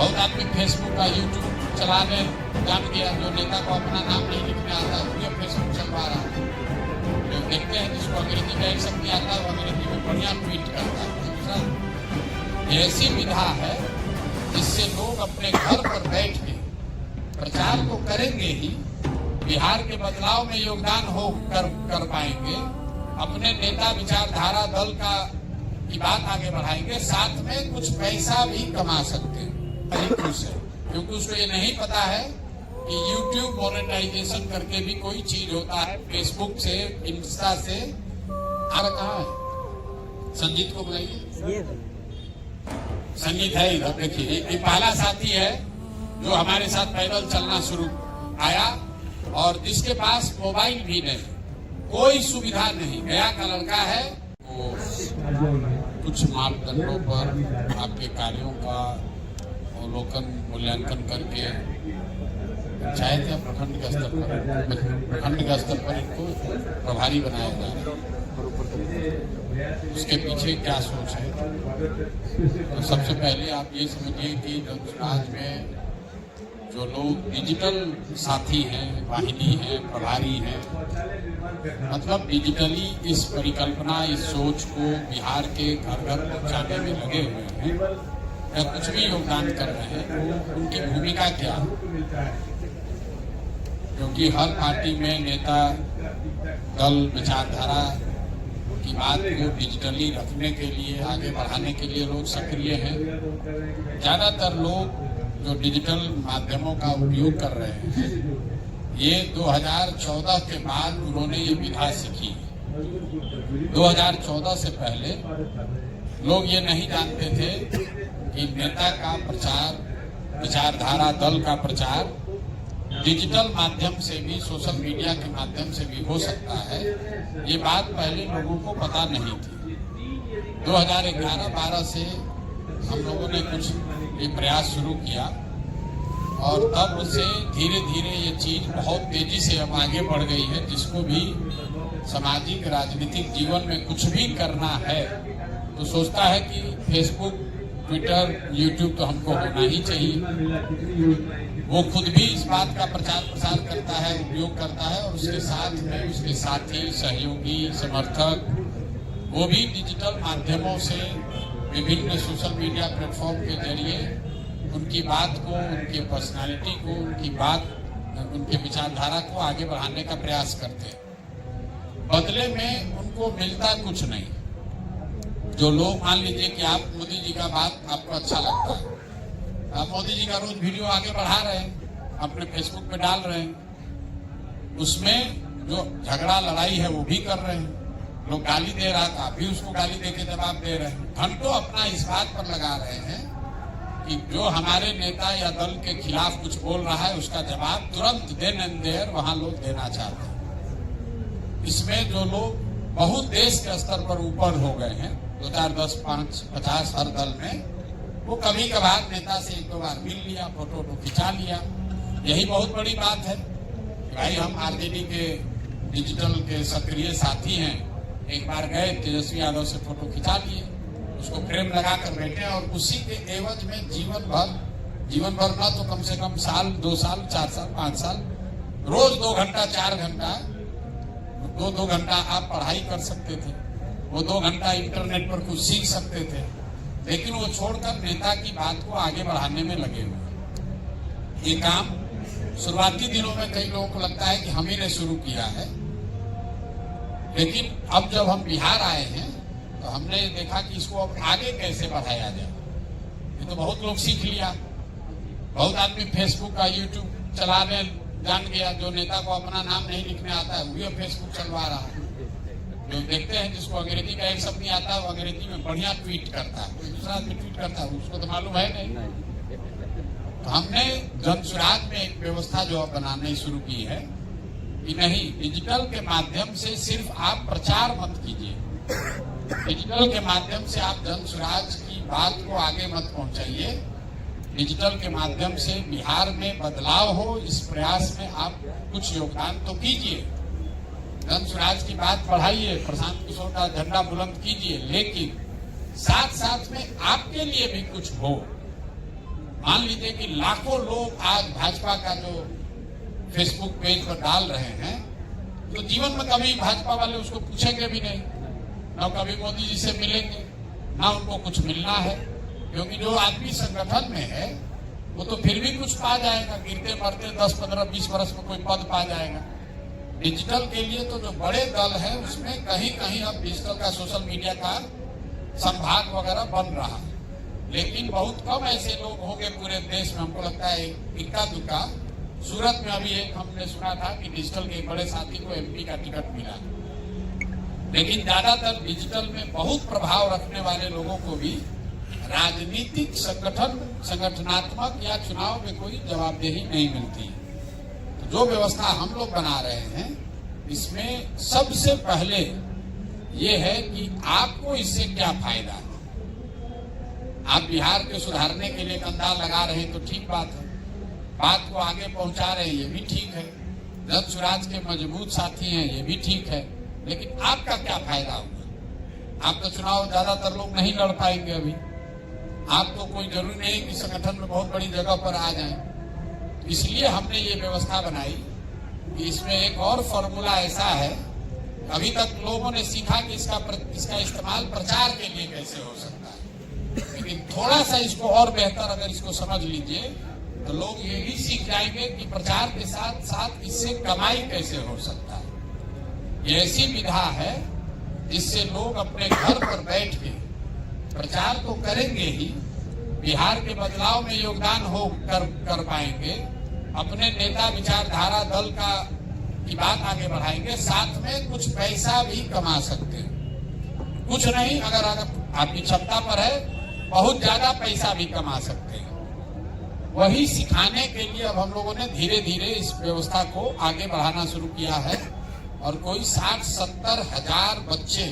बहुत आदमी फेसबुक का यूट्यूब चलाने जान गया, जो नेता को अपना नाम नहीं लिखने आता वो फेसबुक चलवा रहा है। जो देखते हैं जिसको अंग्रेजी में एक शब्द नहीं आता वो अंग्रेजी में बढ़िया ट्वीट करता है। दूसरा ऐसी विधा है जिससे लोग अपने घर पर बैठ के प्रचार तो करेंगे ही, बिहार के बदलाव में योगदान कर पाएंगे, अपने नेता विचारधारा दल की बात आगे बढ़ाएंगे, साथ में कुछ पैसा भी कमा सकते हैं क्योंकि उसको ये नहीं पता है कि YouTube मोनेटाइजेशन करके भी कोई चीज होता है। फेसबुक से, इंस्टा से कहाँ है? संजीत को बुलाइए। संगीत है इधर, देखिए ये पहला साथी है जो हमारे साथ पैदल चलना शुरू आया और जिसके पास मोबाइल भी नहीं, कोई सुविधा नहीं, गया का लड़का है। वो कुछ मापदंडों पर आपके कार्यों का अवलोकन मूल्यांकन करके पंचायत या प्रखंड के स्तर पर इनको प्रभारी बनाया जा रहा है। उसके पीछे क्या सोच है? तो सबसे पहले आप ये समझिए कि जनसुराज में जो लोग डिजिटल साथी हैं, वाहिनी हैं, प्रभारी हैं, मतलब डिजिटली इस परिकल्पना, इस सोच को बिहार के घर घर पहुंचाने में लगे हुए हैं या कुछ भी योगदान कर रहे हैं, उनकी भूमिका क्या है? क्योंकि हर पार्टी में नेता दल विचारधारा की बात को डिजिटली रखने के लिए, आगे बढ़ाने के लिए लोग सक्रिय हैं। ज्यादातर लोग जो डिजिटल माध्यमों का उपयोग कर रहे हैं, ये 2014 के बाद उन्होंने ये विधा सीखी। 2014 से पहले लोग ये नहीं जानते थे कि नेता का प्रचार, विचारधारा दल का प्रचार डिजिटल माध्यम से भी, सोशल मीडिया के माध्यम से भी हो सकता है। ये बात पहले लोगों को पता नहीं थी। 2011-12 से हम लोगों ने कुछ ये प्रयास शुरू किया और तब से धीरे धीरे ये चीज बहुत तेजी से अब आगे बढ़ गई है। जिसको भी सामाजिक राजनीतिक जीवन में कुछ भी करना है तो सोचता है कि फेसबुक, ट्विटर, यूट्यूब तो हमको होना ही चाहिए। वो खुद भी इस बात का प्रचार प्रसार करता है, उपयोग करता है और उसके साथ में उसके साथी, सहयोगी, समर्थक वो भी डिजिटल माध्यमों से, विभिन्न सोशल मीडिया प्लेटफॉर्म के जरिए उनकी बात को, उनकी पर्सनालिटी को, उनकी बात, उनके विचारधारा को आगे बढ़ाने का प्रयास करते हैं। बदले में उनको मिलता कुछ नहीं। जो लोग, मान लीजिए कि आप मोदी जी का बात आपको अच्छा लगता है, आप मोदी जी का रोज वीडियो आगे बढ़ा रहे हैं, अपने फेसबुक पे डाल रहे हैं, उसमें जो झगड़ा लड़ाई है वो भी कर रहे हैं। लोग गाली दे रहा था, आप भी उसको गाली दे के जवाब दे रहे हैं। घंटों अपना इस बात पर लगा रहे हैं कि जो हमारे नेता या दल के खिलाफ कुछ बोल रहा है उसका जवाब तुरंत देन एंड देयर वहां लोग देना चाहते हैं। इसमें जो लोग बहुत देश के स्तर पर ऊपर हो गए हैं, 2, 4, 10, 5, 50 हर दल में, वो कभी कभार नेता से 1-2 बार मिल लिया, फोटो खिंचा लिया। यही बहुत बड़ी बात है। भाई हम आरजेडी के डिजिटल के सक्रिय साथी हैं, एक बार गए तेजस्वी यादव से फोटो खिंचा लिए, उसको फ्रेम लगा कर बैठे और उसी के एवज में जीवन भर ना तो कम से कम साल, 2 साल, 4 साल, 5 साल, रोज 2 घंटा 4 घंटा 2 घंटा आप पढ़ाई कर सकते थे, वो 2 घंटा इंटरनेट पर कुछ सीख सकते थे, लेकिन वो छोड़कर नेता की बात को आगे बढ़ाने में लगे हुए। ये काम शुरुआती दिनों में कई लोगों को लगता है कि हम ही ने शुरू किया है, लेकिन अब जब हम बिहार आए हैं तो हमने देखा कि इसको अब आगे कैसे बढ़ाया जाए। ये तो बहुत लोग सीख लिया, बहुत आदमी फेसबुक का, यूट्यूब चलाने जान गया, जो नेता को अपना नाम नहीं लिखने आता है वो फेसबुक चलवा रहा है। जो देखते हैं जिसको अंग्रेजी का एक शब्द नहीं आता वो अंग्रेजी में बढ़िया ट्वीट करता है, कोई दूसरा आदमी ट्वीट करता है, उसको तो मालूम है नहीं। तो हमने जनसुराज में एक व्यवस्था जो बनानी शुरू की है कि नहीं, डिजिटल के माध्यम से सिर्फ आप प्रचार मत कीजिए, डिजिटल के माध्यम से आप जनसुराज की बात को आगे मत पहुंचाइए। डिजिटल के माध्यम से बिहार में बदलाव हो, इस प्रयास में आप कुछ योगदान तो कीजिए, जनसुराज की बात बढ़ाइए, प्रशांत किशोर का झंडा बुलंद कीजिए, लेकिन साथ साथ में आपके लिए भी कुछ हो। मान लीजिए कि लाखों लोग आज भाजपा का जो फेसबुक पेज पर डाल रहे हैं, तो जीवन में कभी भाजपा वाले उसको पूछेंगे भी नहीं, ना कभी मोदी जी से मिलेंगे, ना उनको कुछ मिलना है, क्योंकि जो आदमी संगठन में है वो तो फिर भी कुछ पा जाएगा, गिरते मरते 10, 15, 20 वर्ष में कोई पद पा जाएगा। डिजिटल के लिए तो जो बड़े दल है उसमें कहीं कहीं अब डिजिटल का सोशल मीडिया का संभाग वगैरह बन रहा है, लेकिन बहुत कम ऐसे लोग होंगे पूरे देश में। हमको लगता है इक्का दुक्का। सूरत में अभी एक हमने सुना था कि डिजिटल के बड़े साथी को एमपी का टिकट मिला, लेकिन ज्यादातर डिजिटल में बहुत प्रभाव रखने वाले लोगों को भी राजनीतिक संगठनात्मक या चुनाव में कोई जवाबदेही नहीं मिलती। तो जो व्यवस्था हम लोग बना रहे हैं, इसमें सबसे पहले ये है कि आपको इससे क्या फायदा है। आप बिहार के सुधारने के लिए कंधा लगा रहे हैं तो ठीक बात है, बात को आगे पहुंचा रहे हैं ये भी ठीक है, जन स्वराज के मजबूत साथी हैं ये भी ठीक है, लेकिन आपका क्या फायदा होगा। आप तो चुनाव ज्यादातर लोग नहीं लड़ पाएंगे अभी, आप तो कोई जरूरी नहीं कि संगठन में बहुत बड़ी जगह पर आ जाएं। इसलिए हमने ये व्यवस्था बनाई कि इसमें एक और फॉर्मूला ऐसा है, अभी तक लोगों ने सीखा कि इसका इस्तेमाल प्रचार के लिए कैसे हो सकता है, लेकिन थोड़ा सा इसको और बेहतर अगर इसको समझ लीजिए तो लोग ये भी सीख जाएंगे कि प्रचार के साथ साथ इससे कमाई कैसे हो सकता है। ये ऐसी विधा है जिससे लोग अपने घर पर बैठ के प्रचार तो करेंगे ही, बिहार के बदलाव में योगदान कर पाएंगे, अपने नेता विचारधारा दल की बात आगे बढ़ाएंगे, साथ में कुछ पैसा भी कमा सकते हैं। कुछ नहीं, अगर आपकी क्षमता पर है, बहुत ज्यादा पैसा भी कमा सकते हैं। वही सिखाने के लिए अब हम लोगों ने धीरे धीरे इस व्यवस्था को आगे बढ़ाना शुरू किया है, और कोई 60-70 हजार बच्चे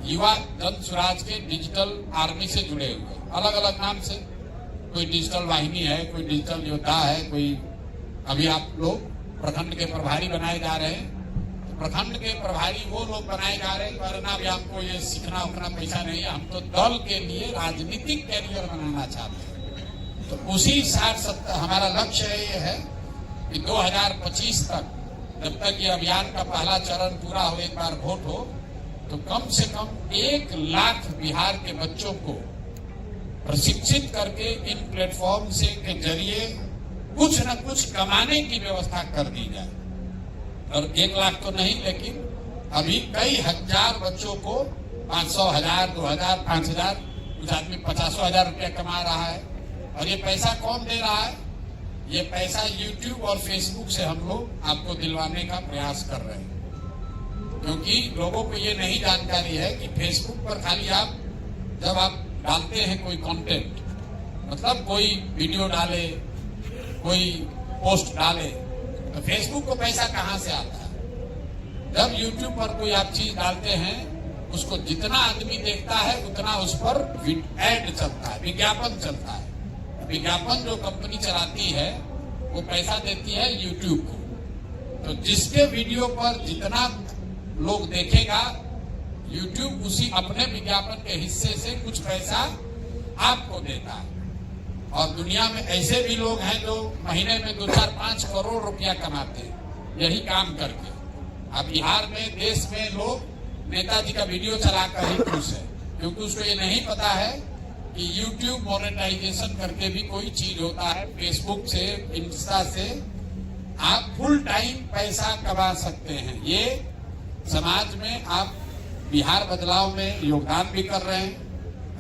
युवा जन स्वराज के डिजिटल आर्मी से जुड़े हुए, अलग अलग नाम से, कोई डिजिटल वाहिनी है, कोई डिजिटल योद्धा है, कोई अभी आप लोग प्रखंड के प्रभारी बनाए जा रहे हैं। तो प्रखंड के प्रभारी वो लोग बनाए जा रहे हैं, वरना भी हमको ये सीखना उखना पैसा नहीं है, हम तो दल के लिए राजनीतिक कैरियर बनाना चाहते हैं। तो उसी 60-70 हमारा लक्ष्य ये है कि 2025 तक, जब तक ये अभियान का पहला चरण पूरा हो, एक बार वोट हो, तो कम से कम 1 लाख बिहार के बच्चों को प्रशिक्षित करके इन प्लेटफॉर्म से के जरिए कुछ न कुछ कमाने की व्यवस्था कर दी जाए। और 1 लाख तो नहीं, लेकिन अभी कई हजार बच्चों को 500, 1000, 2000, 5000, कुछ आदमी 50,000 रुपया कमा रहा है। और ये पैसा कौन दे रहा है? ये पैसा YouTube और Facebook से हम लोग आपको दिलवाने का प्रयास कर रहे हैं, क्योंकि लोगों को ये नहीं जानकारी है कि फेसबुक पर खाली जब आप डालते हैं कोई कंटेंट, मतलब कोई वीडियो डाले, कोई पोस्ट डाले, तो फेसबुक को पैसा कहां से आता है? जब यूट्यूब पर कोई आप चीज डालते हैं, उसको जितना आदमी देखता है उतना उस पर एड चलता है, विज्ञापन चलता है। विज्ञापन जो कंपनी चलाती है वो पैसा देती है यूट्यूब को। तो जिसके वीडियो पर जितना लोग देखेगा, यूट्यूब उसी अपने विज्ञापन के हिस्से से कुछ पैसा आपको देता है। और दुनिया में ऐसे भी लोग हैं जो महीने में 2, 4, 5 करोड़ रुपया कमाते हैं यही काम करके। अब बिहार में, देश में लोग नेताजी का वीडियो चलाकर ही खुश है, क्योंकि उसको ये नहीं पता है कि यूट्यूब मोनेटाइजेशन करके भी कोई चीज होता है। फेसबुक से, इंस्टा से आप फुल टाइम पैसा कमा सकते हैं। ये समाज में आप बिहार बदलाव में योगदान भी कर रहे हैं,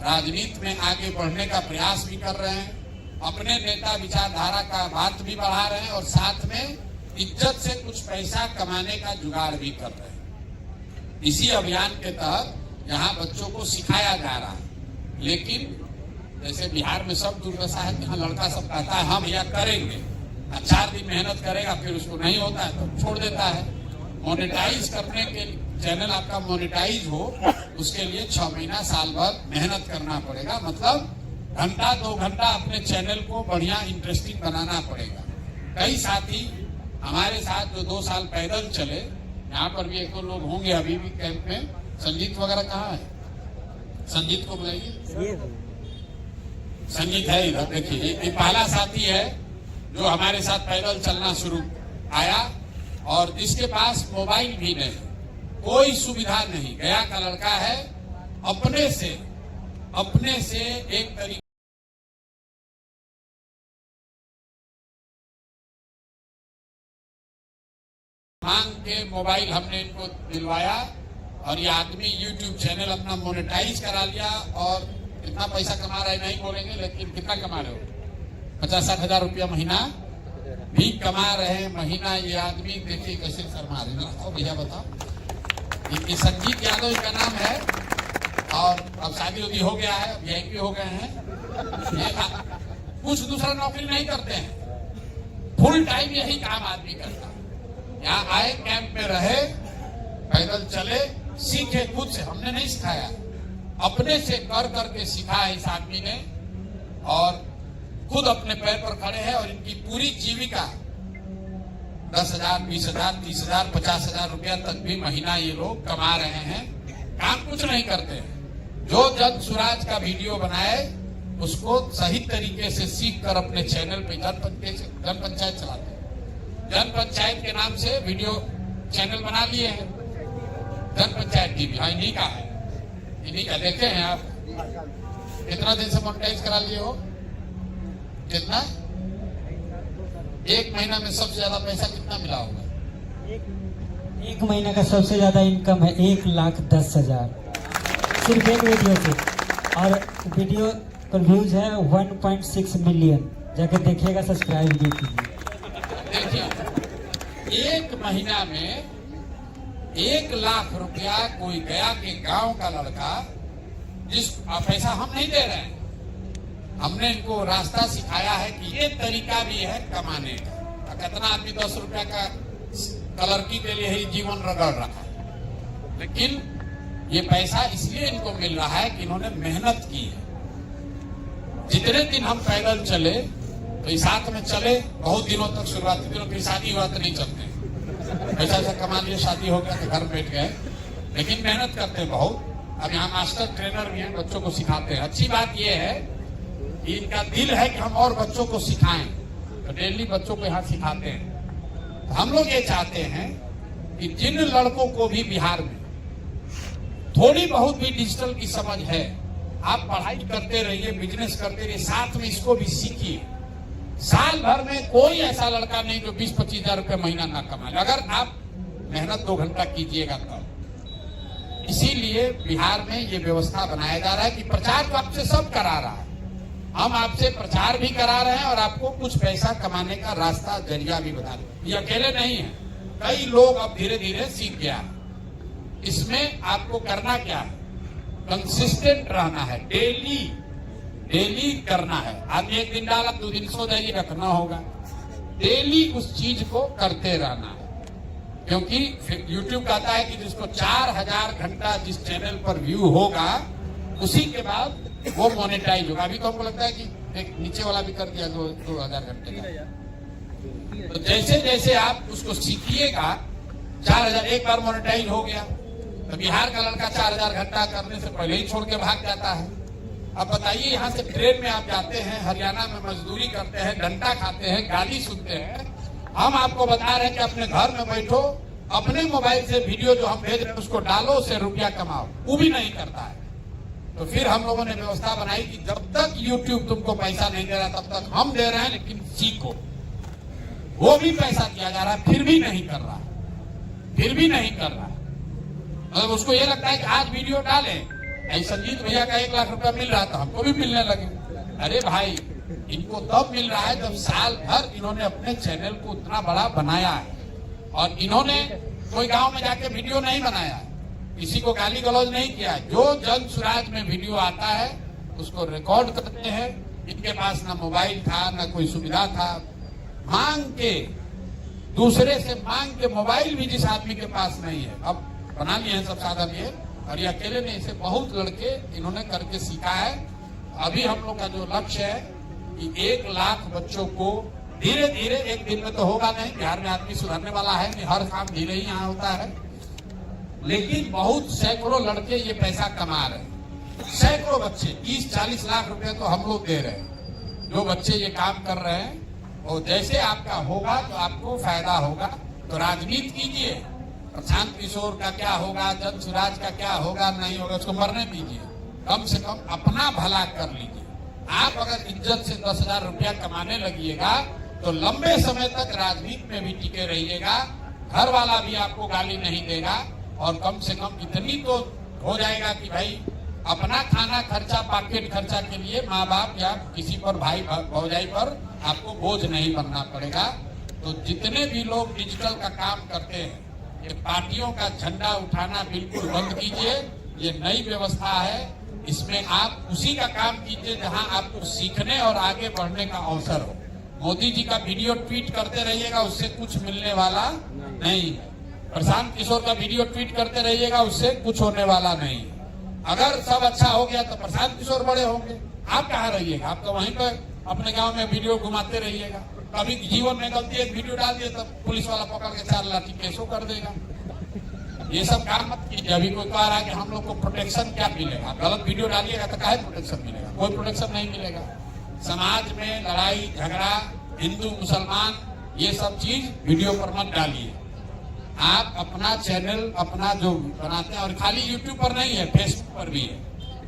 राजनीति में आगे बढ़ने का प्रयास भी कर रहे हैं, अपने नेता विचारधारा का बात भी बढ़ा रहे हैं, और साथ में इज्जत से कुछ पैसा कमाने का जुगाड़ भी कर रहे हैं। इसी अभियान के तहत यहाँ बच्चों को सिखाया जा रहा है। लेकिन जैसे बिहार में सब दुर्दशा है, यहाँ लड़का सब कहता है हम यह करेंगे, 4 दिन मेहनत करेगा, फिर उसको नहीं होता है तो छोड़ देता है। मोनेटाइज करने के चैनल आपका मोनेटाइज हो, उसके लिए 6 महीना, साल भर मेहनत करना पड़ेगा। मतलब घंटा 2 घंटा अपने चैनल को बढ़िया इंटरेस्टिंग बनाना पड़ेगा। कई साथी हमारे साथ जो 2 साल पैदल चले, यहाँ पर भी 1 लोग होंगे अभी भी कैंप में। संजीत वगैरह कहाँ है? संजीत को बुलाइए। संगीत है इधर देखिए, ये पहला साथी है जो हमारे साथ पैदल चलना शुरू आया और जिसके पास मोबाइल भी नहीं, कोई सुविधा नहीं, गया का लड़का है, अपने से एक तरीके मांग के मोबाइल हमने इनको दिलवाया और ये आदमी YouTube चैनल अपना मोनेटाइज करा लिया और कितना पैसा कमा रहा है नहीं बोलेंगे, लेकिन कितना कमा रहे हो, 50-60 हजार रुपया महीना भी कमा रहे हैं महीना। ये आदमी देखिए कैसे शर्मा रहे हैं। भैया बताओ, ये संजीत यादव इनका नाम है और अब शादी उदी हो गया है, VIP हो गए हैं, कुछ दूसरा नौकरी नहीं करते हैं, फुल टाइम यही काम आदमी करता है। यहाँ आए, कैंप में रहे, पैदल चले, सीखे खुद से, हमने नहीं सिखाया, अपने से कर करके सीखा है इस आदमी ने और खुद अपने पैर पर खड़े हैं और इनकी पूरी जीविका 10,000, 20,000, 30,000, 50,000 रुपया तक भी महीना ये लोग कमा रहे हैं। काम कुछ नहीं करते हैं, जो जन स्वराज का वीडियो बनाए उसको सही तरीके से सीख कर अपने चैनल पे जन पंचायत चलाते हैं। जन पंचायत के नाम से वीडियो चैनल बना लिए हैं, जन पंचायत टीवी, हाँ इन्हीं का है, इन्हीं का। देखे हैं आप कितना दिन से मोनेटाइज करा लिए हो, कितना? एक महीना में सबसे ज्यादा पैसा कितना मिला होगा? एक महीना का सबसे ज्यादा इनकम है 1,10,000 सिर्फ एक वीडियो से, और वीडियो का व्यूज है 1.6 मिलियन। जाकर देखिएगा, सब्सक्राइब भी कीजिए। देखिए, एक महीना में 1 लाख रुपया कोई गया के गांव का लड़का, जिस पैसा हम नहीं दे रहे हैं, हमने इनको रास्ता सिखाया है कि ये तरीका भी है कमाने का। कितना आदमी 10 रुपया का कलरकी के लिए ही जीवन रगड़ रहा है, लेकिन ये पैसा इसलिए इनको मिल रहा है कि इन्होंने मेहनत की है। जितने दिन हम पैदल चले तो इस साथ में चले बहुत दिनों तक, शुरुआती दिनों की शादी हुआ तो नहीं चलते, पैसा से कमा लिए, शादी हो गया तो घर बैठ गए, लेकिन मेहनत करते हैं बहुत। अब यहाँ मास्टर ट्रेनर भी हैं, बच्चों को सिखाते हैं। अच्छी बात यह है कि इनका दिल है कि हम और बच्चों को सिखाएं, तो डेली बच्चों को यहाँ सिखाते हैं। तो हम लोग ये चाहते हैं कि जिन लड़कों को भी बिहार में थोड़ी बहुत भी डिजिटल की समझ है, आप पढ़ाई करते रहिए, बिजनेस करते रहिए, साथ में इसको भी सीखिए। साल भर में कोई ऐसा लड़का नहीं जो 20-25 हजार रुपये महीना ना कमाए, अगर आप मेहनत 2 घंटा कीजिएगा तब। इसीलिए बिहार में ये व्यवस्था बनाया जा रहा है कि प्रचार तो आपसे सब करा रहा है, हम आपसे प्रचार भी करा रहे हैं और आपको कुछ पैसा कमाने का रास्ता, जरिया भी बता रहे हैं। ये अकेले नहीं है, कई लोग अब धीरे धीरे सीख गया। इसमें आपको करना क्या है, कंसिस्टेंट रहना है, डेली करना है। आदमी 1 दिन डाला, 2 दिन सो जाइए, रखना होगा, डेली उस चीज को करते रहना है। क्योंकि YouTube कहता है कि जिसको 4000 घंटा जिस चैनल पर व्यू होगा उसी के बाद वो मोनेटाइज होगा। अभी तो हमको लगता है कि एक नीचे वाला भी कर दिया 2000 घंटे का। तो जैसे जैसे आप उसको सीखिएगा, 4000 एक बार मोनेटाइज हो गया तो बिहार का लड़का 4000 घंटा करने से पहले ही छोड़ के भाग जाता है। अब बताइए, यहाँ से ट्रेन में आप जाते हैं, हरियाणा में मजदूरी करते हैं, डंडा खाते हैं, गाली सुनते हैं, हम आपको बता रहे हैं कि अपने घर में बैठो, अपने मोबाइल से वीडियो जो हम भेज रहे हैं उसको डालो, उससे रुपया कमाओ। वो भी नहीं करता है। तो फिर हम लोगों ने व्यवस्था बनाई कि जब तक YouTube तुमको पैसा नहीं दे रहा तब तक हम दे रहे हैं, लेकिन सीखो। वो भी पैसा दिया जा रहा है, फिर भी नहीं कर रहा, मतलब उसको ये लगता है कि आज वीडियो डालें, संजीत भैया का 1 लाख रुपया मिल रहा था, हमको भी मिलने लगे। अरे भाई, इनको तब मिल रहा है जब साल भर इन्होंने अपने चैनल को उतना बड़ा बनाया है और इन्होंने कोई गांव में जाके वीडियो नहीं बनाया, किसी को गाली गलौज नहीं किया। जो जन स्वराज में वीडियो आता है उसको रिकॉर्ड करते हैं। इनके पास ना मोबाइल था, ना कोई सुविधा था, मांग के, दूसरे से मांग के, मोबाइल भी जिस आदमी के पास नहीं है, अब बना लिए हैं सब साधन ये, और ये अकेले नहीं, इसे बहुत लड़के इन्होंने करके सीखा है। अभी हम लोग का जो लक्ष्य है कि 1 लाख बच्चों को धीरे धीरे, एक दिन में तो होगा नहीं, बिहार में आदमी सुधरने वाला है नहीं, हर काम धीरे ही यहाँ होता है, लेकिन बहुत सैकड़ों लड़के ये पैसा कमा रहे हैं। सैकड़ों बच्चे 30-40 लाख रुपए तो हम लोग दे रहे हैं। जो बच्चे ये काम कर रहे हैं और जैसे आपका होगा तो आपको फायदा होगा। तो राजनीति कीजिए, प्रशांत किशोर का क्या होगा, जन सुराज का क्या होगा, नहीं होगा, उसको मरने दीजिए। कम से कम अपना भला कर लीजिए। आप अगर इज्जत से 10,000 रुपया कमाने लगिएगा तो लंबे समय तक राजनीति में भी टिके रहिएगा। घर वाला भी आपको गाली नहीं देगा और कम से कम इतनी तो हो जाएगा कि भाई अपना खाना खर्चा, पॉकेट खर्चा के लिए माँ बाप या किसी पर भाई भौजाई पर आपको बोझ नहीं बनना पड़ेगा। तो जितने भी लोग डिजिटल का काम करते हैं, ये पार्टियों का झंडा उठाना बिल्कुल बंद कीजिए। ये नई व्यवस्था है, इसमें आप उसी का काम कीजिए जहां आपको सीखने और आगे बढ़ने का अवसर हो। मोदी जी का वीडियो ट्वीट करते रहिएगा, उससे कुछ मिलने वाला नहीं। प्रशांत किशोर का वीडियो ट्वीट करते रहिएगा, उससे कुछ होने वाला नहीं। अगर सब अच्छा हो गया तो प्रशांत किशोर बड़े होंगे। आप कहाँ रहिएगा? आप तो वहीं पर अपने गांव में वीडियो घुमाते रहिएगा। कभी जीवन में गलती एक वीडियो डाल दिए तो पुलिस वाला पकड़ के 4 लाठी केसो कर देगा। ये सब काम मत कीजिए। अभी कोई कह रहा है कि हम लोग को प्रोटेक्शन क्या मिलेगा? गलत वीडियो डालिएगा तो काहे प्रोटेक्शन मिलेगा? कोई प्रोटेक्शन नहीं मिलेगा। समाज में लड़ाई झगड़ा, हिंदू मुसलमान, ये सब चीज वीडियो पर मत डालिए। आप अपना चैनल अपना जो बनाते हैं, और खाली यूट्यूब पर नहीं है, फेसबुक पर भी है,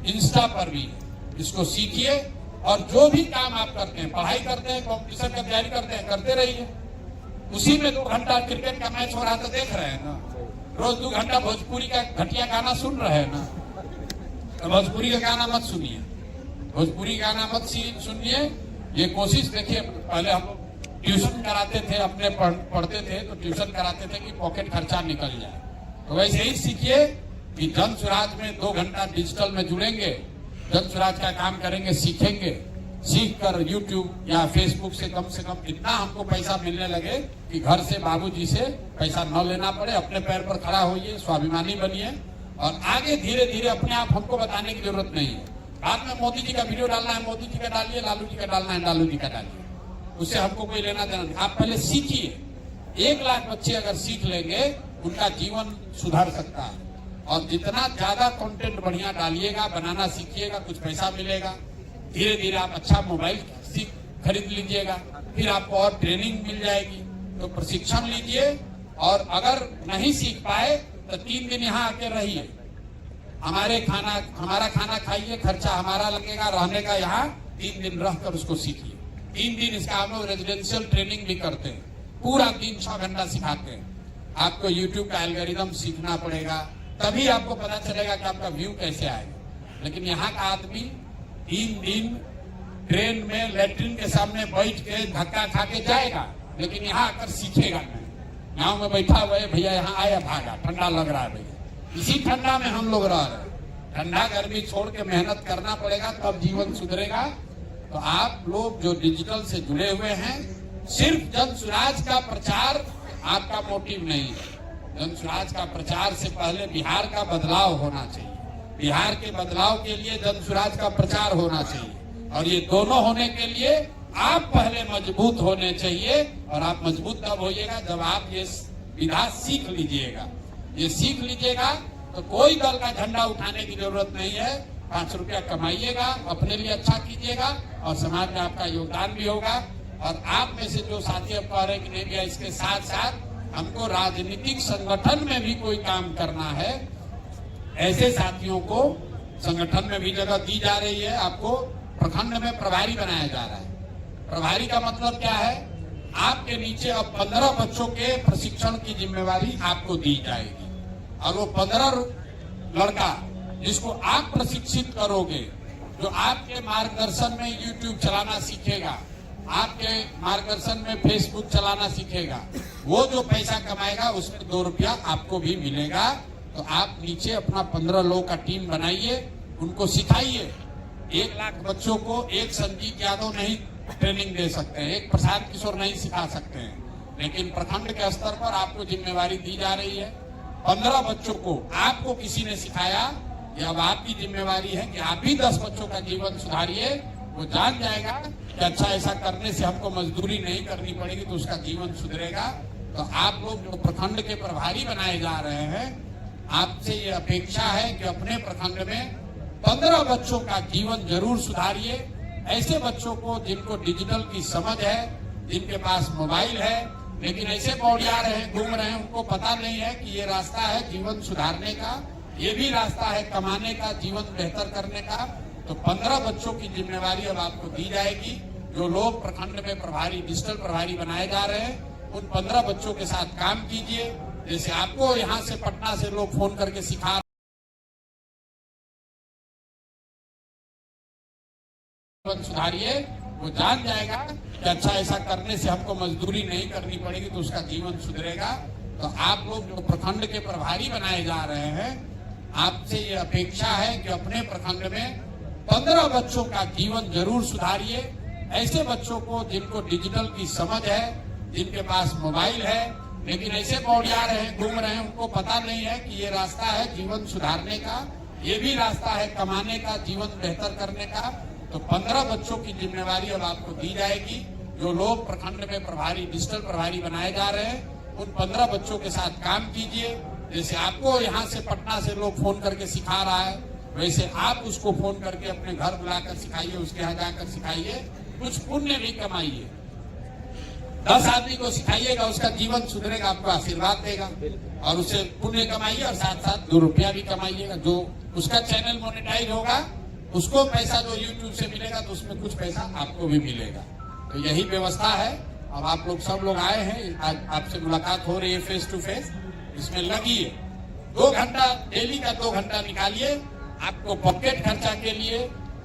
इंस्टा पर भी है, इसको सीखिए। और जो भी काम आप करते हैं, पढ़ाई करते हैं, कॉम्पिटिशन की तैयारी करते हैं, करते रहिए। उसी में 2 घंटा क्रिकेट का मैच हो रहा तो देख रहे हैं ना, रोज 2 घंटा भोजपुरी का घटिया गाना सुन रहे हैं ना। तो भोजपुरी का गाना मत सुनिए, भोजपुरी गाना मत सुनिए। ये कोशिश देखिए, पहले हम ट्यूशन कराते थे, अपने पढ़ते थे तो ट्यूशन कराते थे कि पॉकेट खर्चा निकल जाए। तो वैसे ही सीखिए कि जन सुराज में 2 घंटा डिजिटल में जुड़ेंगे, जन सुराज का काम करेंगे, सीखेंगे। सीख कर यूट्यूब या फेसबुक से कम इतना हमको पैसा मिलने लगे कि घर से बाबूजी से पैसा न लेना पड़े। अपने पैर पर खड़ा होइए, स्वाभिमानी बनिए और आगे धीरे धीरे अपने आप हमको बताने की जरूरत नहीं है। बाद में मोदी जी का वीडियो डालना है, मोदी जी का डालिए, लालू जी का डालना है, लालू जी का डालिए, उससे हमको कोई लेना देना नहीं। आप पहले सीखिए। 1 लाख बच्चे अगर सीख लेंगे, उनका जीवन सुधर सकता है। और जितना ज्यादा कंटेंट बढ़िया डालिएगा, बनाना सीखिएगा, कुछ पैसा मिलेगा। धीरे धीरे आप अच्छा मोबाइल खरीद लीजिएगा, फिर आपको और ट्रेनिंग मिल जाएगी। तो प्रशिक्षण लीजिए और अगर नहीं सीख पाए तो 3 दिन यहाँ आके रहिए। हमारा खाना खाइए, खर्चा हमारा लगेगा, रहने का यहाँ 3 दिन रहकर उसको सीखिए। 3 दिन इसका हम लोग रेजिडेंशियल ट्रेनिंग भी करते हैं, पूरा दिन 6 घंटा सिखाते हैं। आपको यूट्यूब का एल्गोरिदम सीखना पड़ेगा, तभी आपको पता चलेगा कि आपका व्यू कैसे आएगा। लेकिन यहाँ का आदमी 3 दिन ट्रेन में लैट्रिन के सामने बैठ के धक्का खा के जाएगा, लेकिन यहाँ आकर सीखेगा नहीं। गाँव में बैठा हुआ है, भैया यहाँ आया, भागा, ठंडा लग रहा है भैया। इसी ठंडा में हम लोग रह रहे हैं। ठंडा गर्मी छोड़ के मेहनत करना पड़ेगा, तब जीवन सुधरेगा। तो आप लोग जो डिजिटल से जुड़े हुए हैं, सिर्फ जन सुराज का प्रचार आपका मोटिव नहीं है। जन सुराज का प्रचार से पहले बिहार का बदलाव होना चाहिए। बिहार के बदलाव के लिए जन सुराज का प्रचार होना चाहिए। और ये दोनों होने के लिए आप पहले मजबूत होने चाहिए। और आप मजबूत तब होइएगा जब आप ये विधा सीख लीजिएगा। ये सीख लीजिएगा तो कोई दल का झंडा उठाने की जरूरत नहीं है। 5 रुपया कमाइएगा, अपने लिए अच्छा कीजिएगा और समाज में आपका योगदान भी होगा। और आप में से जो साथी अब कह रहे हैं कि नहीं भैया, इसके साथ साथ हमको राजनीतिक संगठन में भी कोई काम करना है, ऐसे साथियों को संगठन में भी जगह दी जा रही है। आपको प्रखंड में प्रभारी बनाया जा रहा है। प्रभारी का मतलब क्या है? आपके नीचे अब 15 बच्चों के प्रशिक्षण की जिम्मेवारी आपको दी जाएगी। और वो 15 लड़का जिसको आप प्रशिक्षित करोगे, जो आपके मार्गदर्शन में यूट्यूब चलाना सीखेगा, आपके मार्गदर्शन में फेसबुक चलाना सीखेगा, वो जो पैसा कमाएगा उसमें 2 रुपया आपको भी मिलेगा। तो आप नीचे अपना 15 लोगों का टीम बनाइए, उनको सिखाइए। 1 लाख बच्चों को एक संजीत यादव नहीं ट्रेनिंग दे सकते हैं, एक प्रशांत किशोर नहीं सिखा सकते हैं, लेकिन प्रखंड के स्तर पर आपको जिम्मेवारी दी जा रही है। 15 बच्चों को आपको किसी ने सिखाया, ये अब आपकी जिम्मेवारी है कि आप भी 10 बच्चों का जीवन सुधारिए। वो जान जाएगा कि अच्छा, ऐसा करने से हमको मजदूरी नहीं करनी पड़ेगी, तो उसका जीवन सुधरेगा। तो आप लोग जो प्रखंड के प्रभारी बनाए जा रहे हैं, आपसे ये अपेक्षा है कि अपने प्रखंड में 15 बच्चों का जीवन जरूर सुधारिए। ऐसे बच्चों को जिनको डिजिटल की समझ है, जिनके पास मोबाइल है, लेकिन ऐसे बौड़िया रहे हैं, घूम रहे हैं, उनको पता नहीं है कि ये रास्ता है जीवन सुधारने का, ये भी रास्ता है कमाने का, जीवन बेहतर करने का। तो 15 बच्चों की जिम्मेवारी अब आपको दी जाएगी। जो लोग प्रखंड में प्रभारी, डिजिटल प्रभारी बनाए जा रहे हैं, उन 15 बच्चों के साथ काम कीजिए। जैसे आपको यहाँ से पटना से लोग फोन करके सिखा सुधारिए, वो जान जाएगा कि अच्छा ऐसा करने से हमको मजदूरी नहीं करनी पड़ेगी, तो उसका जीवन सुधरेगा। तो आप लोग जो प्रखंड के प्रभारी बनाए जा रहे हैं, आपसे ये अपेक्षा है कि अपने प्रखंड में 15 बच्चों का जीवन जरूर सुधारिए। ऐसे बच्चों को जिनको डिजिटल की समझ है, जिनके पास मोबाइल है, लेकिन ऐसे बौड़िया रहे हैं, घूम रहे हैं, उनको पता नहीं है कि ये रास्ता है जीवन सुधारने का, ये भी रास्ता है कमाने का, जीवन बेहतर करने का। तो 15 बच्चों की जिम्मेवारी अब आपको दी जाएगी। जो लोग प्रखंड में प्रभारी, डिजिटल प्रभारी बनाए जा रहे हैं, उन 15 बच्चों के साथ काम कीजिए। जैसे आपको यहाँ से पटना से लोग फोन करके सिखा रहा है, वैसे आप उसको फोन करके अपने घर बुलाकर सिखाइए, उसके यहाँ जाकर सिखाइए, कुछ पुण्य भी कमाइए। 10 आदमी को सिखाइएगा, उसका जीवन सुधरेगा, आपको आशीर्वाद देगा, और उसे पुण्य कमाइए और साथ साथ 2 रुपया भी कमाइएगा। जो उसका चैनल मोनेटाइज होगा, उसको पैसा जो YouTube से मिलेगा, तो उसमें कुछ पैसा आपको भी मिलेगा। तो यही व्यवस्था है। अब आप लोग सब लोग आए हैं, आज आपसे मुलाकात हो रही है फेस टू फेस, इसमें लगिए। 2 घंटा डेली का 2 घंटा निकालिए आपको पॉकेट खर्चा के लिए,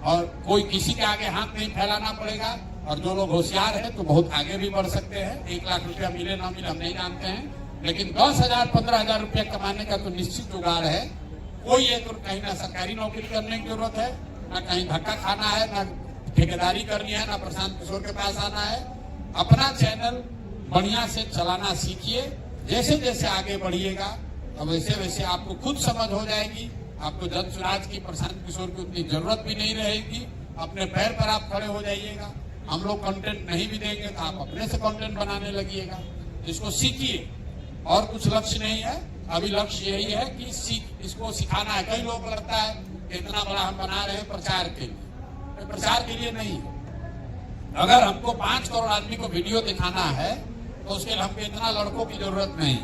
और कोई किसी के आगे हाथ नहीं फैलाना पड़ेगा। और जो लोग होशियार हैं तो बहुत आगे भी बढ़ सकते हैं। 1 लाख रुपया मिले ना मिले हम नहीं जानते हैं, लेकिन 10,000 15,000 रुपया कमाने का तो निश्चित जुगाड़ है। कोई एक कहीं ना सरकारी नौकरी करने की जरूरत है, ना कहीं धक्का खाना है, ना ठेकेदारी करनी है, ना प्रशांत किशोर के पास आना है। अपना चैनल बढ़िया से चलाना सीखिए। जैसे जैसे आगे बढ़िएगा, तो वैसे वैसे आपको खुद समझ हो जाएगी। आपको जन सुराज की, प्रशांत किशोर की उतनी जरूरत भी नहीं रहेगी। अपने पैर पर आप खड़े हो जाइएगा। हम लोग कंटेंट नहीं भी देंगे तो आप अपने से कंटेंट बनाने लगिएगा। इसको सीखिए, और कुछ लक्ष्य नहीं है। अभी लक्ष्य यही है कि इसको सिखाना है। कई लोग लगता है कि इतना बड़ा हम बना रहे हैं प्रचार के लिए, प्रचार के लिए नहीं है। अगर हमको 5 करोड़ आदमी को वीडियो दिखाना है, तो उसके लिए हमको इतना लड़कों की जरूरत नहीं।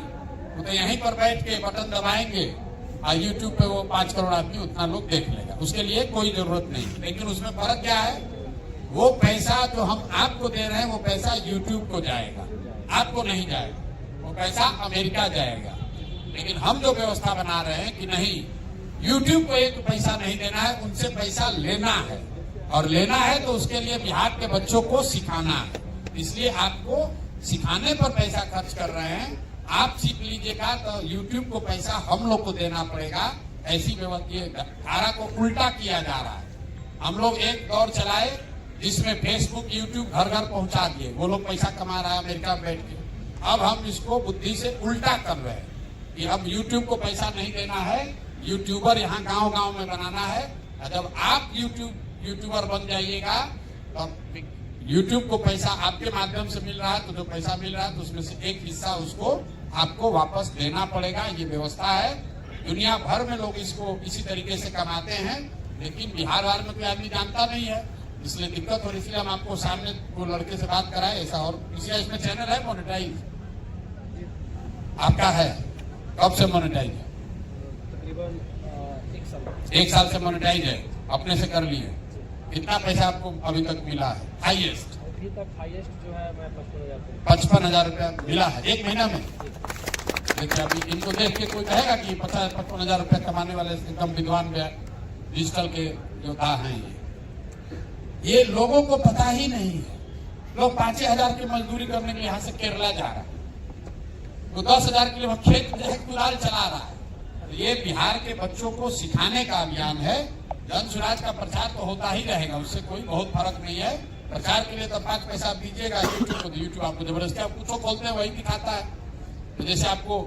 तो यहीं पर बैठ के बटन दबाएंगे और YouTube पे वो 5 करोड़ आदमी उतना लोग देख लेगा, उसके लिए कोई जरूरत नहीं। लेकिन उसमें फर्क क्या है, वो पैसा जो हम आपको दे रहे हैं, वो पैसा YouTube को जाएगा, आपको नहीं जाएगा। वो पैसा अमेरिका जाएगा। लेकिन हम जो व्यवस्था बना रहे हैं कि नहीं, YouTube को एक पैसा नहीं देना है, उनसे पैसा लेना है, और लेना है तो उसके लिए बिहार के बच्चों को सिखाना है। इसलिए आपको सिखाने पर पैसा खर्च कर रहे हैं। आप सीख लीजिएगा तो YouTube को पैसा हम लोग को देना पड़ेगा। ऐसी व्यवस्था, धारा को उल्टा किया जा रहा है। हम लोग एक दौर चलाए जिसमें फेसबुक, YouTube घर घर पहुंचा दिए, वो लोग पैसा कमा रहा है अमेरिका में बैठ के। अब हम इसको बुद्धि से उल्टा कर रहे हैं कि अब YouTube को पैसा नहीं देना है, यूट्यूबर यहाँ गांव गांव में बनाना है। जब आप यूट्यूबर बन जाइएगा तो YouTube को पैसा आपके माध्यम से मिल रहा है, तो जो पैसा मिल रहा है तो उसमें से एक हिस्सा उसको आपको वापस देना पड़ेगा। ये व्यवस्था है। दुनिया भर में लोग इसको इसी तरीके से कमाते हैं, लेकिन बिहार वाले में कोई आदमी जानता नहीं है, इसलिए दिक्कत हो रही। इसलिए हम आपको सामने वो लड़के से बात कराए ऐसा। और इसमें चैनल है मोनेटाइज आपका है? कब से मोनेटाइज है? तकरीबन 1 साल से मोनेटाइज है, अपने से कर लिए। कितना पैसा आपको अभी तक मिला है हाईएस्ट? अभी तक हाईएस्ट जो है मैं 55,000 रुपया मिला है 1 महीना में। देखिए अभी इनको देख के कोई कहेगा कि 55,000 रुपया कमाने वाले एकदम विद्वान डिजिटल के योद्धा हैं। ये लोगों को पता ही नहीं है। लोग 5,000 की मजदूरी करने के लिए यहाँ से केरला जा रहा है, तो 10,000 के लिए वह खेत में कुदाल चला रहा है। ये बिहार के बच्चों को सिखाने का अभियान है। जन सुराज का प्रचार तो होता ही रहेगा, उससे कोई बहुत फर्क नहीं है। प्रचार के लिए तो 5 पैसा दीजिएगा यूट्यूब को, तो यूट्यूब आपको जबरदस्ती आप कुछ खोलते हैं वही दिखाता है। तो जैसे आपको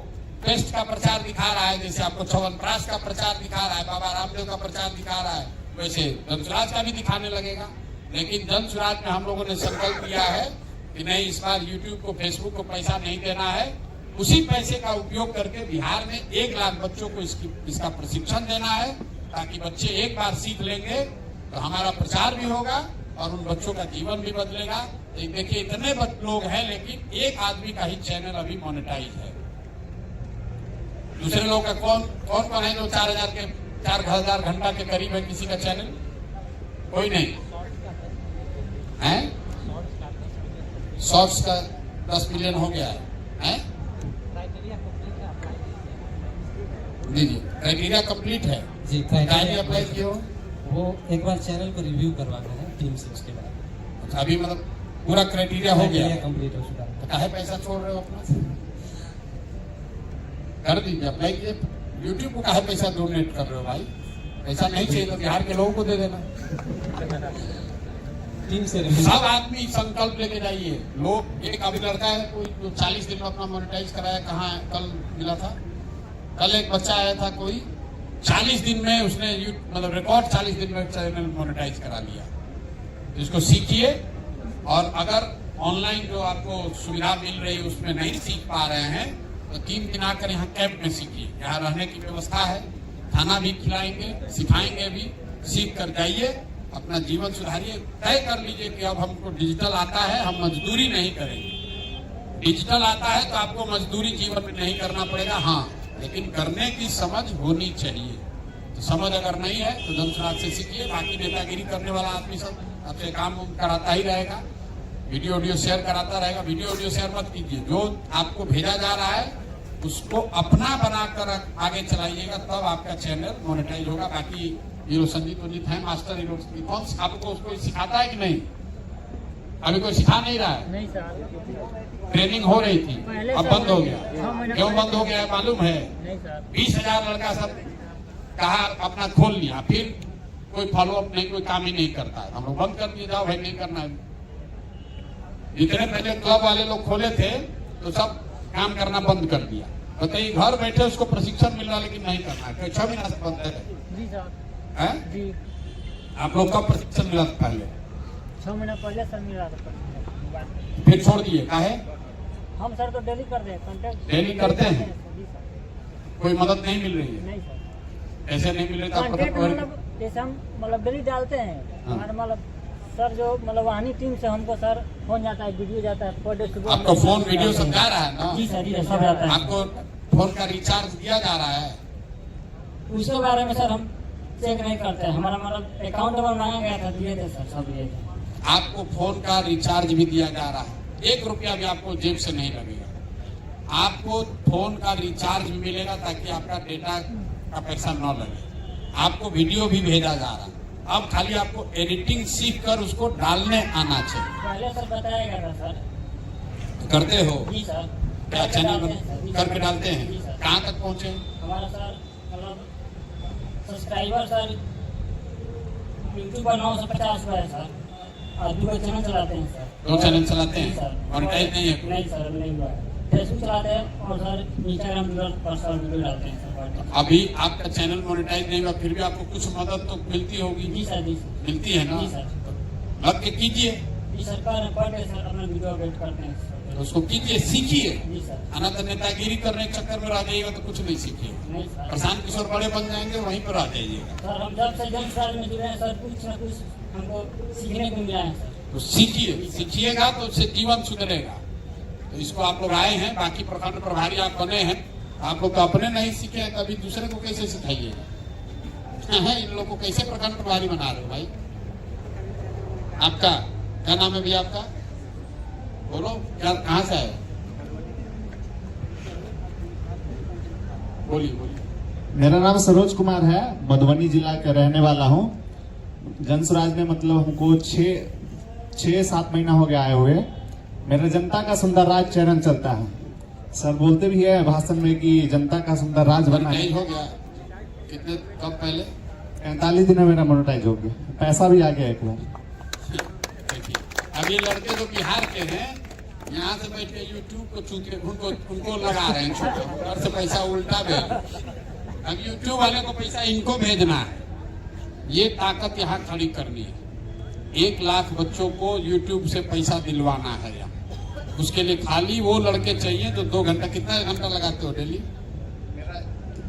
पेस्ट का प्रचार दिखा रहा है, जैसे आपको च्यवनप्राश का प्रचार दिखा रहा है, बाबा रामदेव का प्रचार दिखा रहा है, वैसे जन सुराज का भी दिखाने लगेगा। लेकिन जन सुराज में हम लोगों ने संकल्प लिया है कि नहीं, इस बार यूट्यूब को, फेसबुक को पैसा नहीं देना है। उसी पैसे का उपयोग करके बिहार में 1 लाख बच्चों को इसका प्रशिक्षण देना है, ताकि बच्चे एक बार सीख लेंगे तो हमारा प्रचार भी होगा और उन बच्चों का जीवन भी बदलेगा। देखिए इतने लोग हैं लेकिन एक आदमी का ही चैनल अभी मोनेटाइज है। दूसरे लोग का कौन है जो 4,000 घंटा के करीब है किसी का चैनल? कोई नहीं है। शॉर्ट्स का 10 मिलियन हो गया है? जी जी, क्राइटेरिया कंप्लीट है जी। क्राइटेरिया अप्लाई किए हो? वो एक बार चैनल को रिव्यू करवाना है टीम से, उसके बाद अभी मतलब पूरा क्राइटेरिया हो गया, कंप्लीट हो चुका है। तो काहे पैसा छोड़ रहे हो अपना? कर दीजिए, अप्लाई कीजिए। यूट्यूब को काहे पैसा डोनेट कर रहे हो भाई? पैसा नहीं चाहिए तो बिहार के लोगों को दे देना। टीम से सब आदमी संकल्प लेके जाइए। लोग एक अभी लड़का है कोई जो 40 दिन में अपना मोनेटाइज कराया, कहाँ कल मिला था, कल एक बच्चा आया था कोई 40 दिन में उसने मतलब रिकॉर्ड 40 दिन में चैनल मोनेटाइज करा लिया। तो इसको सीखिए और अगर ऑनलाइन जो आपको सुविधा मिल रही है उसमें नहीं सीख पा रहे हैं तो 3 दिन आकर यहाँ कैंप में सीखिए। यहाँ रहने की व्यवस्था है, खाना भी खिलाएंगे, सिखाएंगे भी। सीख कर जाइए, अपना जीवन सुधारिए। तय कर लीजिए कि अब हमको डिजिटल आता है, हम मजदूरी नहीं करेंगे। डिजिटल आता है तो आपको मजदूरी जीवन में नहीं करना पड़ेगा, हाँ, लेकिन करने की समझ होनी चाहिए। तो समझ अगर नहीं है तो जनसुराज से सीखिए। बाकी नेतागिरी करने वाला आदमी सब आपसे काम कराता ही रहेगा, वीडियो शेयर कराता रहेगा। वीडियो शेयर मत कीजिए, जो आपको भेजा जा रहा है उसको अपना बनाकर आगे चलाइएगा, तब आपका चैनल मोनेटाइज होगा। बाकी हीरो संजीत है, मास्टर हीरो कौन आपको उसको सिखाता है कि नहीं? अभी कोई सिखा नहीं रहा है? नहीं सर, ट्रेनिंग हो रही थी, अब बंद हो गया। क्यों बंद हो गया मालूम है? नहीं सर। 20,000 लड़का सब कहा अपना खोल लिया, फिर कोई फॉलो अप नहीं, कोई काम ही नहीं करता है। हम लोग बंद कर दिए, जाओ भाई नहीं करना है। जितने पहले क्लब वाले लोग खोले थे तो सब काम करना बंद कर दिया। बताइए, घर बैठे उसको प्रशिक्षण मिल रहा लेकिन नहीं करना है। 6 महीना से बंद है जी सर। जी, आप लोग कब प्रशिक्षण मिला था? पहले 6 महीना पहले सर मिला था, फिर छोड़ दिए, काहे? हम सर तो डेली करते हैं, कॉन्टेक्ट डेली करते हैं? जी सर। कोई मदद नहीं मिल रही है? नहीं सर, ऐसे नहीं मिल रही तो आप कॉन्टेक्ट पता मतलब जैसे हम मतलब डेली डालते हैं, हाँ। हमारे मतलब सर जो मतलब वहानी टीम से हमको सर फोन जाता है, वीडियो जाता है पर डे सुबह। आपको फोन वीडियो सब जा रहा है ना? जी सर, जी सब जाता है। आपको फोन का रिचार्ज दिया जा रहा है? उसके बारे में सर हम चेक नहीं करते हैं। हमारा मतलब अकाउंट नंबर मांगा गया था, दिए थे सर, सब दिए थे। आपको फोन का रिचार्ज भी दिया जा रहा है, 1 रुपया भी आपको जेब से नहीं लगेगा। आपको फोन का रिचार्ज भी मिलेगा ताकि आपका डेटा का पैसा न लगे। आपको वीडियो भी भेजा जा रहा है। अब खाली आपको एडिटिंग सीख कर उसको डालने आना चाहिए। पहले सर बताया गया था सर। तो करते हो जी सर। क्या? चैनल करके डालते जी हैं? सर। कहाँ तक पहुँचे? हमारा सर मतलब सब्सक्राइबर सर यूट्यूब पर 950 हुआ है सर, और 2 चैनल चलाते हैं सर। 2 चैनल चलाते जी हैं, सर। मोनेटाइज नहीं है? नहीं सर, नहीं हुआ है। फेसबुक चलाते हैं और सर इंस्टाग्राम पर सर वीडियो डालते हैं सर। अभी आपका चैनल मोनेटाइज नहीं हुआ, फिर भी आपको कुछ मदद तो मिलती होगी? जी सर, जी सर। मिलती है ना? जी सर। लग के कीजिए, जी सर, पर डे सर अपना वीडियो अपडेट करते हैं सर। उसको कीजिए, सीखिए। जी सर। अनंत नेतागिरी करने के चक्कर में रह जाइएगा तो कुछ नहीं सीखिए। नहीं सर। प्रशांत किशोर बड़े बन जाएंगे, वहीं पर आ जाइएगा। सर हम जब से जनसुराज में जुड़े हैं सर, कुछ न कुछ हमको सीखने को मिला है सर। तो सीखिए, सीखिएगा तो उससे जीवन सुधरेगा। तो इसको आप लोग आए हैं, बाकी प्रखंड प्रभारी आप बने हैं, आप लोग तो अपने नहीं सीखे हैं, कभी दूसरे को कैसे सिखाइएगा? इन लोग को कैसे प्रखंड प्रभारी बना रहे हो भाई? आपका क्या नाम है भैया आपका? बोलो, क्या कहाँ से आए? बोलिए बोलिए। मेरा नाम सरोज कुमार है, मधुबनी जिला का रहने वाला हूँ। जनसुराज में मतलब हमको 6-7 महीना हो गया आए हुए। मेरा जनता का सुंदर राज चैनल चलता है। सर बोलते भी है भाषण में कि जनता का सुंदर राज बना है। हो गया कितने कब पहले? 45 दिन में मेरा मोनेटाइज हो गया, पैसा भी आ गया एक बार। देखिए, अब ये लड़के जो बिहार के हैं, यहाँ से बैठ के यूट्यूब को चूके उनको लगा रहे हैं, छोटे घर से पैसा उल्टा भेज। अब यूट्यूब वाले को पैसा इनको भेजना है, ये ताकत यहाँ खड़ी करनी है। 1 लाख बच्चों को यूट्यूब से पैसा दिलवाना है यहाँ। उसके लिए खाली वो लड़के चाहिए जो 2 घंटा, कितना घंटा लगाते हो डेली?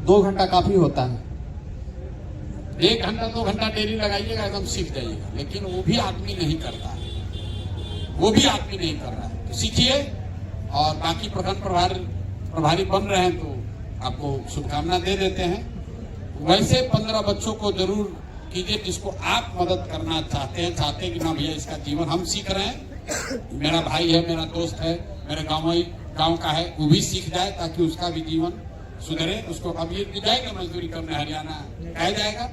2 घंटा काफी होता है। 1 घंटा 2 घंटा डेली लगाइएगा एकदम सीख जाइएगा, लेकिन वो भी आदमी नहीं करता है, वो भी आदमी नहीं कर रहा है। तो सीखिए, और बाकी प्रखंड प्रभारी बन रहे हैं तो आपको शुभकामना दे देते हैं। वैसे 15 बच्चों को जरूर कीजिए जिसको आप मदद करना चाहते हैं कि ना भैया इसका जीवन हम सीख रहे हैं, मेरा भाई है, मेरा दोस्त है, मेरे गांव का है, वो भी सीख जाए ताकि उसका भी जीवन सुधरे। उसको कभी जाएगा मजदूरी करने हरियाणा, कह जाएगा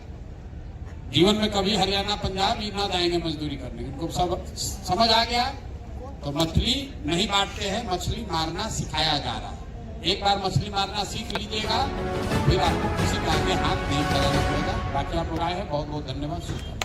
जीवन में कभी हरियाणा पंजाब ही ना जाएंगे मजदूरी करने। उनको सब समझ आ गया। तो मछली नहीं बांटते हैं, मछली मारना सिखाया जा रहा है। एक बार मछली मारना सीख लीजिएगा, फिर आपको किसी का आगे हाथ नहीं फैलाना पड़ेगा। बाकी आप लोग आए हैं, बहुत बहुत धन्यवाद।